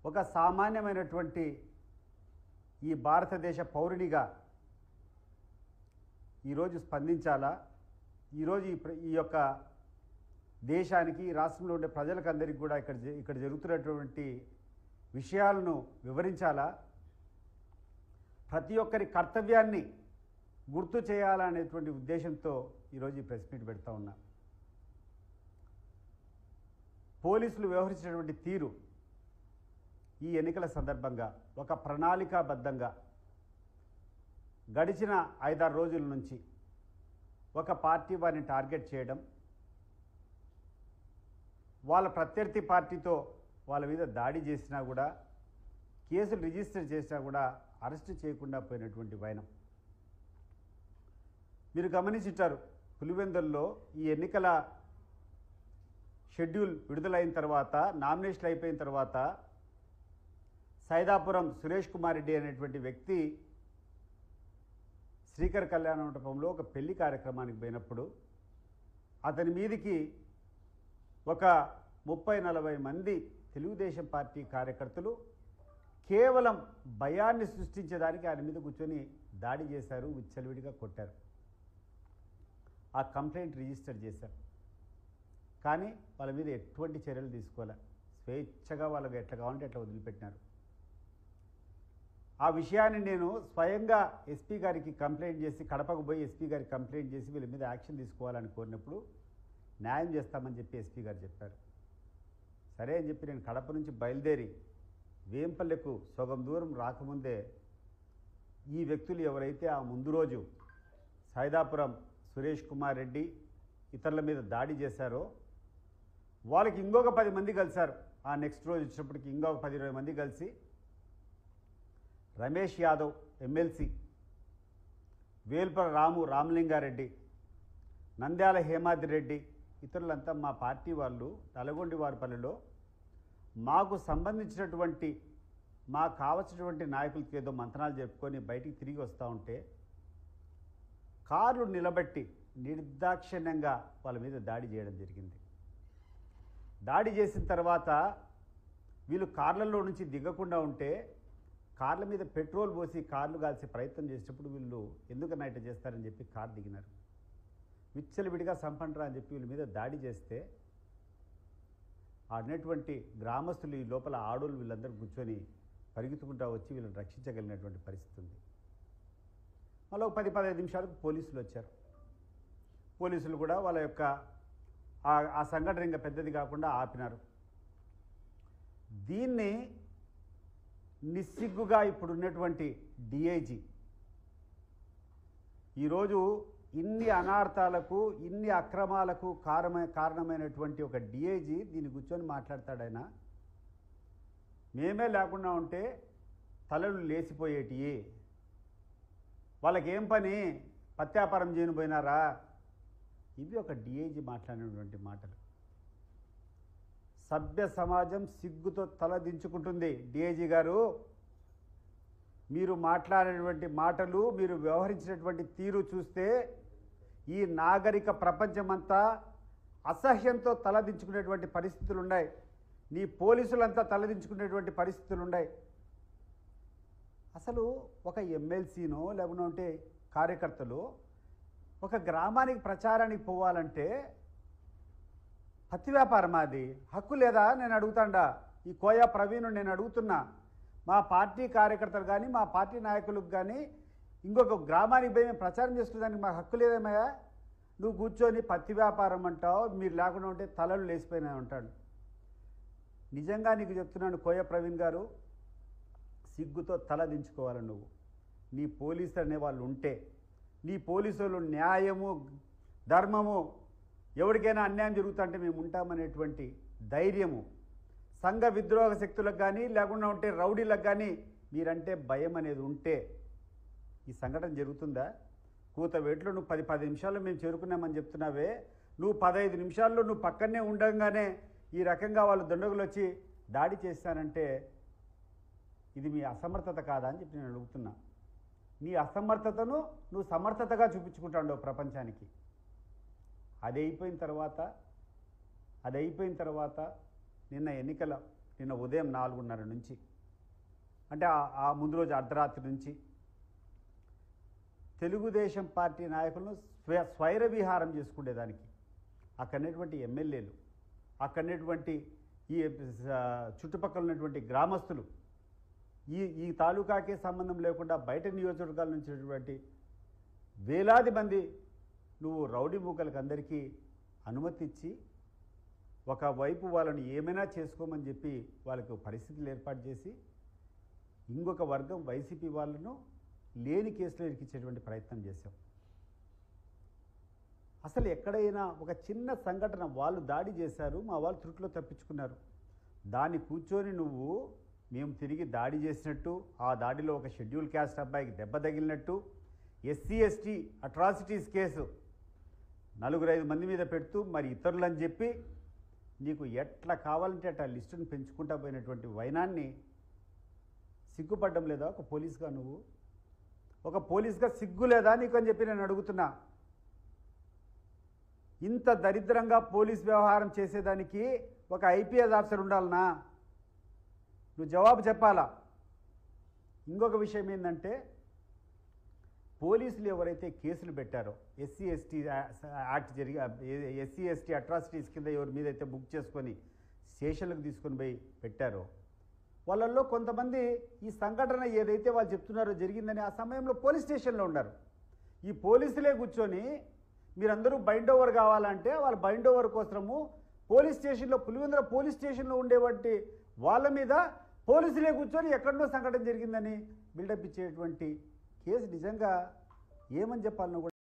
ఒక సామాన్యమైనటువంటి ఈ భారతదేశ పౌరునిగా ఈరోజు స్పందించాలా? ఈరోజు ఈ యొక్క దేశానికి, రాష్ట్రంలో ఉండే ప్రజలకందరికీ కూడా ఇక్కడ జరుగుతున్నటువంటి విషయాలను వివరించాలా? ప్రతి ఒక్కరి కర్తవ్యాన్ని గుర్తు చేయాలనేటువంటి ఉద్దేశంతో ఈరోజు ఈ ప్రెస్ మీట్ పెడతా ఉన్నా. పోలీసులు వ్యవహరించినటువంటి తీరు ఈ ఎన్నికల సందర్భంగా ఒక ప్రణాళికాబద్ధంగా గడిచిన 5-6 రోజుల నుంచి ఒక పార్టీ వారిని టార్గెట్ చేయడం, వాళ్ళ ప్రత్యర్థి పార్టీతో వాళ్ళ మీద దాడి చేసినా కూడా, కేసులు రిజిస్టర్ చేసినా కూడా అరెస్ట్ చేయకుండా పోయినటువంటి వైనం మీరు గమనించారు. పులివెందుల్లో ఈ ఎన్నికల షెడ్యూల్ విడుదలైన తర్వాత, నామినేషన్లు అయిపోయిన తర్వాత సైదాపురం సురేష్ కుమార్ రెడ్డి అనేటువంటి వ్యక్తి శ్రీకర్ కళ్యాణ మండపంలో ఒక పెళ్లి కార్యక్రమానికి పోయినప్పుడు అతని మీదికి ఒక 30-40 మంది తెలుగుదేశం పార్టీ కార్యకర్తలు కేవలం భయాన్ని సృష్టించేదానికి ఆయన మీద కూర్చొని దాడి చేశారు, విచ్చలవిడిగా కొట్టారు. ఆ కంప్లైంట్ రిజిస్టర్ చేశారు. కానీ వాళ్ళ మీద ఎటువంటి చర్యలు తీసుకోలే. స్వేచ్ఛగా వాళ్ళకి ఎట్లా కావాలంటే ఎట్లా వదిలిపెట్టినారు. ఆ విషయాన్ని నేను స్వయంగా ఎస్పీ గారికి కంప్లైంట్ చేసి, కడపకు పోయి ఎస్పీ గారికి కంప్లైంట్ చేసి వీళ్ళ మీద యాక్షన్ తీసుకోవాలని కోరినప్పుడు న్యాయం చేస్తామని చెప్పి ఎస్పీ గారు చెప్పారు. సరే అని చెప్పి నేను కడప నుంచి బయలుదేరి వేంపల్లెకు సగం దూరం రాకముందే ఈ వ్యక్తులు ఎవరైతే ఆ ముందు రోజు సైదాపురం సురేష్ కుమార్ రెడ్డి ఇతరుల మీద దాడి చేశారో వాళ్ళకి ఇంకొక 10 మంది కలిశారు. ఆ నెక్స్ట్ రోజు వచ్చినప్పటికి ఇంకొక 10-20 మంది కలిసి రమేష్ యాదవ్ ఎమ్మెల్సీ, వేల్పర రామలింగారెడ్డి, నంద్యాల హేమాద్రి రెడ్డి ఇతరులంతా మా పార్టీ వాళ్ళు నల్గొండవారిపల్లిలో మాకు సంబంధించినటువంటి, మాకు కావలసినటువంటి నాయకులకి ఏదో మంత్రాలు చెప్పుకొని బయటికి తిరిగి వస్తూ ఉంటే కార్లు నిలబెట్టి నిర్దాక్షిణ్యంగా వాళ్ళ మీద దాడి చేయడం జరిగింది. దాడి చేసిన తర్వాత వీళ్ళు కార్లలో నుంచి దిగకుండా ఉంటే కార్ల మీద పెట్రోల్ పోసి కార్లు కాల్చే ప్రయత్నం చేసేటప్పుడు వీళ్ళు ఎందుకన్నా ఇట్లా చేస్తారని చెప్పి కారు దిగినారు. విచ్చలవిడిగా సంపండ్రా అని చెప్పి వీళ్ళ మీద దాడి చేస్తే ఆడినటువంటి గ్రామస్తులు, ఈ లోపల ఆడోళ్ళు వీళ్ళందరూ కూర్చొని పరిగెత్తుకుంటూ వచ్చి వీళ్ళని రక్షించగలిగినటువంటి పరిస్థితి ఉంది. మళ్ళీ ఒక 10-15 నిమిషాలకు పోలీసులు వచ్చారు. పోలీసులు కూడా వాళ్ళ యొక్క ఆ సంఘటన ఇంకా పెద్దది కాకుండా ఆపినారు. దీన్ని నిస్సిగ్గుగా ఇప్పుడున్నటువంటి డిఐజీ ఈరోజు ఇన్ని అనార్థాలకు, ఇన్ని అక్రమాలకు కారణమైనటువంటి ఒక డిఐజీ దీన్ని కూర్చొని మాట్లాడతాడైనా, మేమే లేకుండా ఉంటే తలలు లేచిపోయేటివి, వాళ్ళకేం పని, పత్యాపారం చేయని పోయినారా? ఇవి ఒక డిఐజీ మాట్లాడినటువంటి మాటలు. సభ్య సమాజం సిగ్గుతో తలదించుకుంటుంది. డిఐజీ గారు, మీరు మాట్లాడినటువంటి మాటలు, మీరు వ్యవహరించినటువంటి తీరు చూస్తే ఈ నాగరిక ప్రపంచమంతా అసహ్యంతో తలదించుకునేటువంటి పరిస్థితులు ఉన్నాయి. నీ పోలీసులంతా తలదించుకునేటువంటి పరిస్థితులు ఉన్నాయి. అసలు ఒక ఎమ్మెల్సీనో లేకుంటే కార్యకర్తలు ఒక గ్రామానికి ప్రచారానికి పోవాలంటే పత్తి వ్యాపారం అది హక్కు లేదా? నేను అడుగుతాండా. ఈ కోయా ప్రవీణ్ నేను అడుగుతున్నా. మా పార్టీ కార్యకర్తలు కానీ, మా పార్టీ నాయకులకు కానీ ఇంకొక గ్రామానికి పోయి మేము ప్రచారం చేసుకునేదానికి మాకు హక్కు లేదేమయ్యా? నువ్వు కూర్చొని పత్తి వ్యాపారం అంటావు, మీరు లేకుండా ఉంటే తలలు లేచిపోయినా ఉంటాడు. నిజంగా నీకు చెప్తున్నాను కోయా ప్రవీణ్ గారు, సిగ్గుతో తల దించుకోవాలి. నువ్వు, నీ పోలీసులు అనేవాళ్ళు ఉంటే, నీ పోలీసులు న్యాయము ధర్మము, ఎవరికైనా అన్యాయం జరుగుతుంటే మేము ఉంటామనేటువంటి ధైర్యము, సంఘ విద్రోహ శక్తులకు కానీ లేకుండా ఉంటే రౌడీలకు కానీ మీరంటే భయం అనేది ఉంటే ఈ సంఘటన జరుగుతుందా? కూతవేట్లో నువ్వు 10 నిమిషాల్లో మేము చేరుకున్నామని చెప్తున్నావే, నువ్వు 15 నిమిషాల్లో నువ్వు పక్కనే ఉండగానే ఈ రకంగా వాళ్ళు దుండగులు వచ్చి దాడి చేస్తానంటే ఇది మీ అసమర్థత కాదా అని చెప్పి నేను అడుగుతున్నా. నీ అసమర్థతను నువ్వు సమర్థతగా చూపించుకుంటావు ప్రపంచానికి. అది అయిపోయిన తర్వాత నిన్న ఎన్నికల నిన్న ఉదయం 4:30 నుంచి, అంటే ఆ ముందు రోజు అర్ధరాత్రి నుంచి తెలుగుదేశం పార్టీ నాయకులను స్వైర విహారం చేసుకునేదానికి అక్కడనేటువంటి ఎమ్మెల్యేలు, అక్కడనేటువంటి ఈ చుట్టుపక్కల ఉన్నటువంటి గ్రామస్తులు, ఈ తాలూకాకే సంబంధం లేకుండా బయట నియోజకవర్గాల నుంచి వేలాది మంది నువ్వు రౌడీ మూకలకు అందరికీ అనుమతి ఇచ్చి ఒకవైపు వాళ్ళని ఏమైనా చేసుకోమని చెప్పి వాళ్ళకు పరిస్థితులు ఏర్పాటు చేసి ఇంకొక వర్గం వైసీపీ వాళ్ళను లేని కేసులో ఇరికించేటువంటి ప్రయత్నం చేశాం. అసలు ఎక్కడైనా ఒక చిన్న సంఘటన వాళ్ళు దాడి చేశారు, మా వాళ్ళు త్రుట్లో తప్పించుకున్నారు, దాన్ని కూర్చొని నువ్వు మేము తిరిగి దాడి చేసినట్టు, ఆ దాడిలో ఒక షెడ్యూల్ క్యాస్ట్ అబ్బాయికి దెబ్బ తగిలినట్టు, ఎస్సీ ఎస్టీ అట్రాసిటీస్ కేసు 4-5 మంది మీద పెడుతూ మరి ఇతరులని చెప్పి నీకు ఎట్లా కావాలంటే అట్లా లిస్టును పెంచుకుంటా పోయినటువంటి వైనాన్ని సిగ్గుపడ్డం లేదా? ఒక పోలీస్గా నువ్వు ఒక పోలీస్గా సిగ్గు లేదా నీకు అని చెప్పి నేను అడుగుతున్నా. ఇంత దరిద్రంగా పోలీస్ వ్యవహారం చేసేదానికి ఒక ఐపీఎస్ ఆఫీసర్ ఉండాలనా? నువ్వు జవాబు చెప్పాలా. ఇంకొక విషయం ఏంటంటే, పోలీసులు ఎవరైతే కేసులు పెట్టారో SC ST act SC ST atrocities కింద ఎవరి మీద అయితే బుక్ చేసుకొని స్టేషన్లకు తీసుకొని పోయి పెట్టారో వాళ్ళల్లో కొంతమంది ఈ సంఘటన ఏదైతే వాళ్ళు చెప్తున్నారో జరిగిందని ఆ సమయంలో పోలీస్ స్టేషన్లో ఉన్నారు. ఈ పోలీసులే కూర్చొని మీరందరూ బైండ్ ఓవర్ కావాలంటే వాళ్ళ బైండ్ ఓవర్ కోసము పోలీస్ స్టేషన్లో, పులివెందుల పోలీస్ స్టేషన్లో ఉండేటువంటి వాళ్ళ మీద పోలీసులే కూర్చొని ఎక్కడో సంఘటన జరిగిందని బిల్డప్ ఇచ్చేటువంటి కేసు నిజంగా ఏమని చెప్పాలనో కూడా